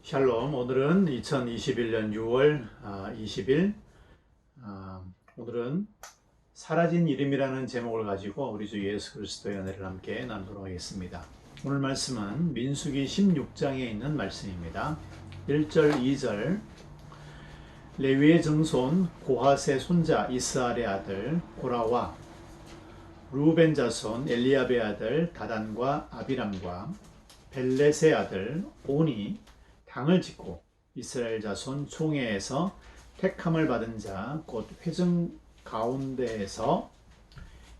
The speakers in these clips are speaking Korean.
샬롬. 오늘은 2021년 6월 20일. 오늘은 사라진 이름이라는 제목을 가지고 우리 주 예수 그리스도의 은혜를 함께 나누도록 하겠습니다. 오늘 말씀은 민수기 16장에 있는 말씀입니다. 1절 2절. 레위의 증손 고핫의 손자 이스할의 아들 고라와 루벤 자손 엘리압의 아들 다단과 아비람과 벨렛의 아들 온이 당을 짓고 이스라엘 자손 총회에서 택함을 받은 자 곧 회중 가운데에서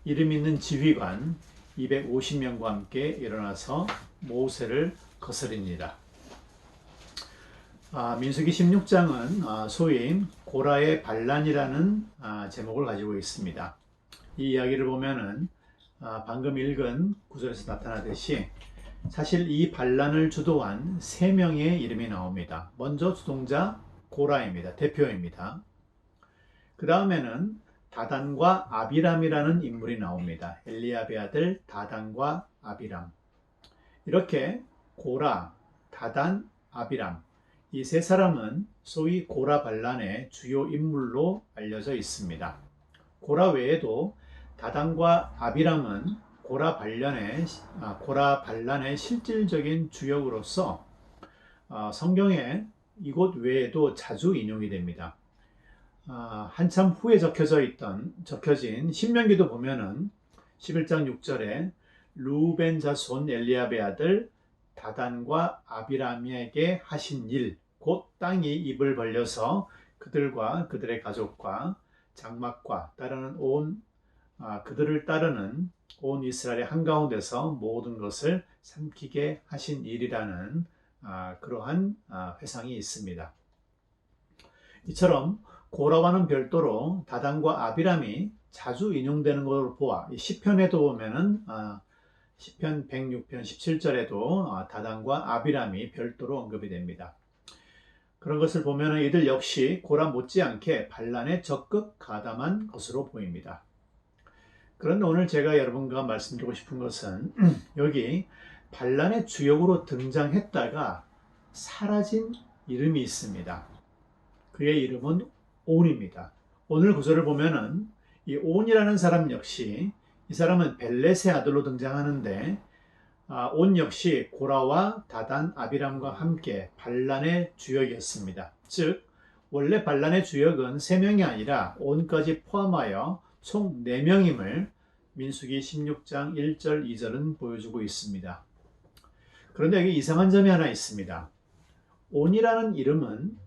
이름 있는 지휘관 250명과 함께 일어나서 모세를 거스리니라. 민수기 16장은 소위 고라의 반란이라는 제목을 가지고 있습니다. 이 이야기를 보면은 방금 읽은 구절에서 나타나듯이 사실 이 반란을 주도한 3명의 이름이 나옵니다. 먼저 주동자 고라입니다. 대표입니다. 그 다음에는 다단과 아비람이라는 인물이 나옵니다. 엘리압의 아들 다단과 아비람. 이렇게 고라, 다단, 아비람, 이 세 사람은 소위 고라 반란의 주요 인물로 알려져 있습니다. 고라 외에도 다단과 아비람은 고라 반란의 실질적인 주역으로서 성경에 이곳 외에도 자주 인용이 됩니다. 한참 후에 적혀진 신명기도 보면은 11장 6절에 루벤 자손 엘리압의 아들 다단과 아비람에게 하신 일, 곧 땅이 입을 벌려서 그들과 그들의 가족과 장막과 그들을 따르는 온 이스라엘의 한가운데서 모든 것을 삼키게 하신 일이라는 그러한 회상이 있습니다. 이처럼 고라와는 별도로 다단과 아비람이 자주 인용되는 것으로 보아 시편에도 보면은 시편 106편 17절에도 다단과 아비람이 별도로 언급이 됩니다. 그런 것을 보면은 이들 역시 고라 못지않게 반란에 적극 가담한 것으로 보입니다. 그런데 오늘 제가 여러분과 말씀드리고 싶은 것은 여기 반란의 주역으로 등장했다가 사라진 이름이 있습니다. 그의 이름은 온입니다. 오늘 구절을 보면은 이 온이라는 사람 역시 이 사람은 벨렛의 아들로 등장하는데 온 역시 고라와 다단, 아비람과 함께 반란의 주역이었습니다. 즉 원래 반란의 주역은 3명이 아니라 온까지 포함하여 총 4명임을 민수기 16장 1절 2절은 보여주고 있습니다. 그런데 여기 이상한 점이 하나 있습니다. 온이라는 이름은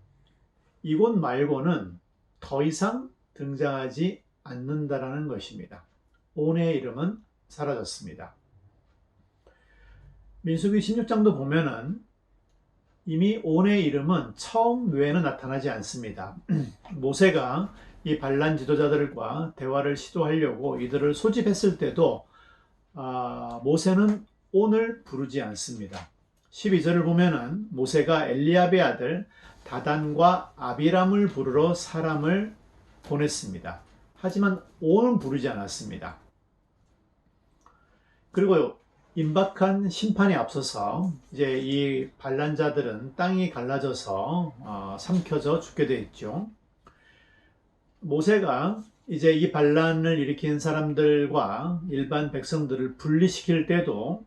이곳 말고는 더 이상 등장하지 않는다라는 것입니다. 온의 이름은 사라졌습니다. 민수기 16장도 보면은 이미 온의 이름은 처음 외에는 나타나지 않습니다. 모세가 이 반란 지도자들과 대화를 시도하려고 이들을 소집했을 때도 모세는 온을 부르지 않습니다. 12절을 보면은 모세가 엘리압의 아들 다단과 아비람을 부르러 사람을 보냈습니다. 하지만 온은 부르지 않았습니다. 그리고 임박한 심판에 앞서서 이제 이 반란자들은 땅이 갈라져서 삼켜져 죽게 되었죠. 모세가 이제 이 반란을 일으킨 사람들과 일반 백성들을 분리시킬 때도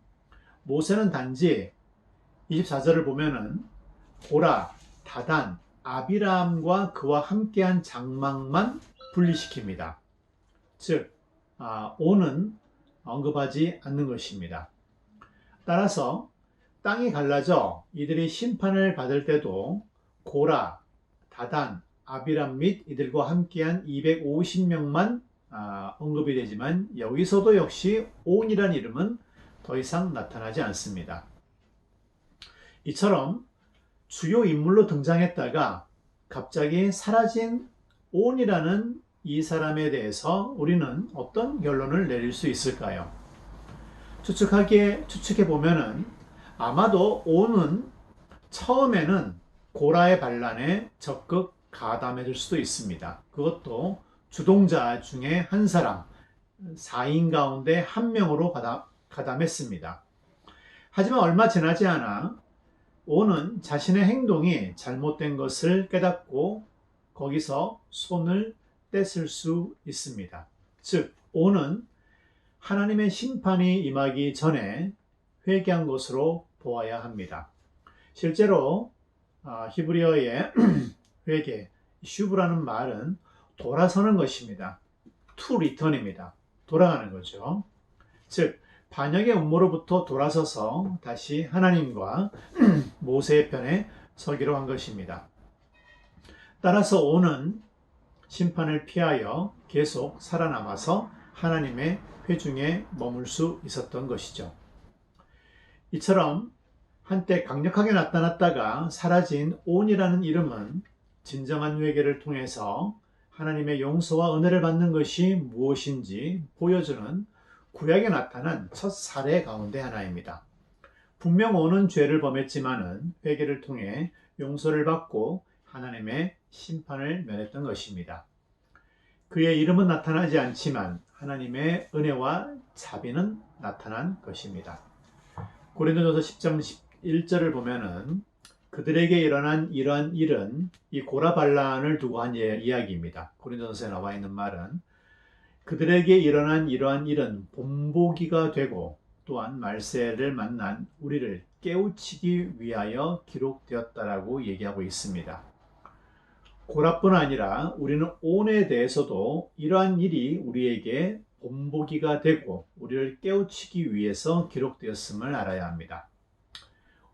모세는 단지 24절을 보면은 고라, 다단, 아비람과 그와 함께한 장막만 분리시킵니다. 즉 온은 언급하지 않는 것입니다. 따라서 땅이 갈라져 이들이 심판을 받을 때도 고라, 다단, 아비람 및 이들과 함께한 250명만 언급이 되지만 여기서도 역시 온이라는 이름은 더 이상 나타나지 않습니다. 이처럼 주요 인물로 등장했다가 갑자기 사라진 온이라는 이 사람에 대해서 우리는 어떤 결론을 내릴 수 있을까요? 추측해 보면은 아마도 온은 처음에는 고라의 반란에 적극 가담해줄 수도 있습니다. 그것도 주동자 중에 한 사람, 4인 가운데 한 명으로 가담했습니다. 하지만 얼마 지나지 않아 O는 자신의 행동이 잘못된 것을 깨닫고 거기서 손을 떼쓸 수 있습니다. 즉, O는 하나님의 심판이 임하기 전에 회개한 것으로 보아야 합니다. 실제로 히브리어의 회개, 슈브라는 말은 돌아서는 것입니다. to return입니다. 돌아가는 거죠. 즉, 반역의 음모로부터 돌아서서 다시 하나님과 모세의 편에 서기로 한 것입니다. 따라서 O는 심판을 피하여 계속 살아남아서 하나님의 회중에 머물 수 있었던 것이죠. 이처럼 한때 강력하게 나타났다가 사라진 온이라는 이름은 진정한 회개를 통해서 하나님의 용서와 은혜를 받는 것이 무엇인지 보여주는 구약에 나타난 첫 사례 가운데 하나입니다. 분명 온은 죄를 범했지만은 회개를 통해 용서를 받고 하나님의 심판을 면했던 것입니다. 그의 이름은 나타나지 않지만 하나님의 은혜와 자비는 나타난 것입니다. 고린도전서 10장 1절을 보면은 그들에게 일어난 이러한 일은 이 고라발란을 두고 한 이야기입니다. 고린도전서에 나와 있는 말은 그들에게 일어난 이러한 일은 본보기가 되고 또한 말세를 만난 우리를 깨우치기 위하여 기록되었다라고 얘기하고 있습니다. 고라뿐 아니라 우리는 온에 대해서도 이러한 일이 우리에게 본보기가 되고 우리를 깨우치기 위해서 기록되었음을 알아야 합니다.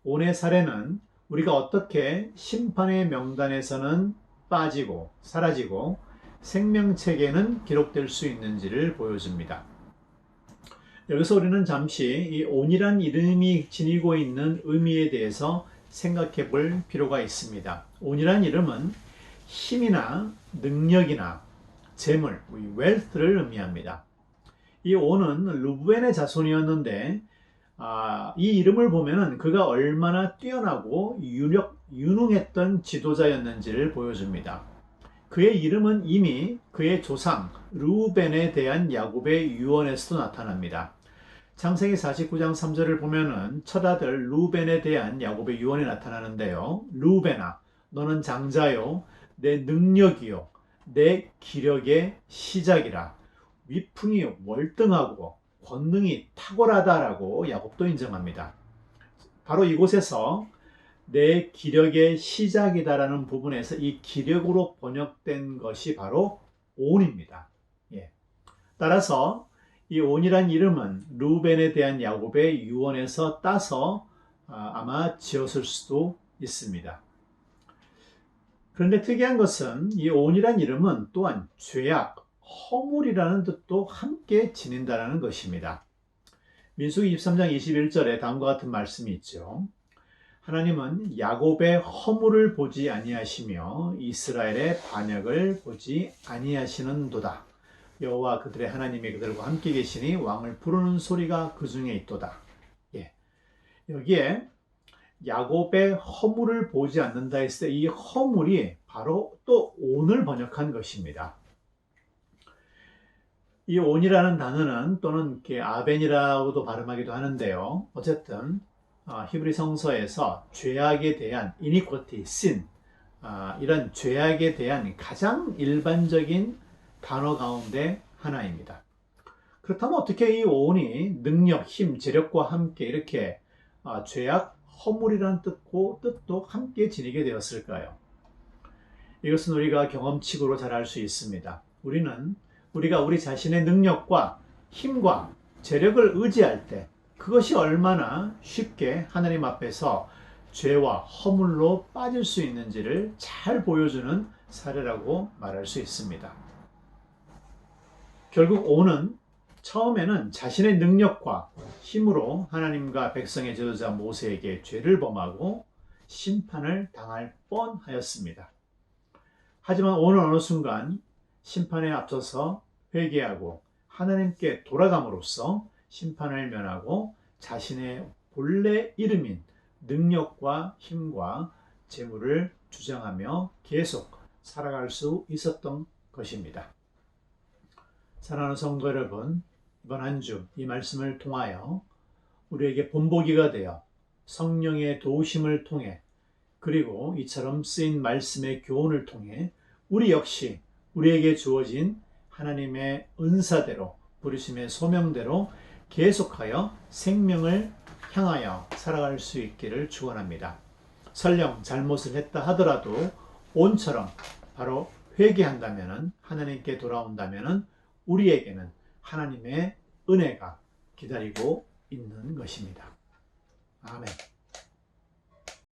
온의 사례는 우리가 어떻게 심판의 명단에서는 빠지고 사라지고 생명책에는 기록될 수 있는지를 보여줍니다. 여기서 우리는 잠시 이 온이란 이름이 지니고 있는 의미에 대해서 생각해 볼 필요가 있습니다. 온이란 이름은 힘이나 능력이나 재물, wealth를 의미합니다. 이 온은 르브벤의 자손이었는데 이 이름을 보면은 그가 얼마나 뛰어나고 유능했던 지도자였는지를 보여줍니다. 그의 이름은 이미 그의 조상 르우벤에 대한 야곱의 유언에서도 나타납니다. 창세기 49장 3절을 보면은 첫 아들 르우벤에 대한 야곱의 유언이 나타나는데요. 르우벤아, 너는 장자요, 내 능력이요, 내 기력의 시작이라. 위풍이 월등하고 권능이 탁월하다라고 야곱도 인정합니다. 바로 이곳에서 내 기력의 시작이다라는 부분에서 이 기력으로 번역된 것이 바로 온입니다. 따라서 이 온이란 이름은 르우벤에 대한 야곱의 유언에서 따서 아마 지었을 수도 있습니다. 그런데 특이한 것은 이 온이란 이름은 또한 죄악, 허물이라는 뜻도 함께 지닌다는 것입니다. 민수기 23장 21절에 다음과 같은 말씀이 있죠. 하나님은 야곱의 허물을 보지 아니하시며 이스라엘의 반역을 보지 아니하시는도다. 여호와 그들의 하나님이 그들과 함께 계시니 왕을 부르는 소리가 그 중에 있도다. 여기에 야곱의 허물을 보지 않는다 했을 때 이 허물이 바로 또 온을 번역한 것입니다. 이 온이라는 단어는 또는 아벤이라고도 발음하기도 하는데요. 어쨌든 히브리 성서에서 죄악에 대한 iniquity, sin, 이런 죄악에 대한 가장 일반적인 단어 가운데 하나입니다. 그렇다면 어떻게 이 온이 능력, 힘, 재력과 함께 이렇게 죄악, 허물이라는 뜻도 함께 지니게 되었을까요? 이것은 우리가 경험칙으로 잘 알 수 있습니다. 우리가 우리 자신의 능력과 힘과 재력을 의지할 때 그것이 얼마나 쉽게 하나님 앞에서 죄와 허물로 빠질 수 있는지를 잘 보여주는 사례라고 말할 수 있습니다. 결국 온은 처음에는 자신의 능력과 힘으로 하나님과 백성의 지도자 모세에게 죄를 범하고 심판을 당할 뻔하였습니다. 하지만 온은 어느 순간 심판에 앞서서 회개하고 하나님께 돌아감으로써 심판을 면하고 자신의 본래 이름인 능력과 힘과 재물을 주장하며 계속 살아갈 수 있었던 것입니다. 사랑하는 성도 여러분, 이번 한 주 이 말씀을 통하여 우리에게 본보기가 되어 성령의 도우심을 통해 그리고 이처럼 쓰인 말씀의 교훈을 통해 우리 역시 우리에게 주어진 하나님의 은사대로 부르심의 소명대로 계속하여 생명을 향하여 살아갈 수 있기를 축원합니다. 설령 잘못을 했다 하더라도 온처럼 바로 회개한다면 하나님께 돌아온다면 우리에게는 하나님의 은혜가 기다리고 있는 것입니다. 아멘.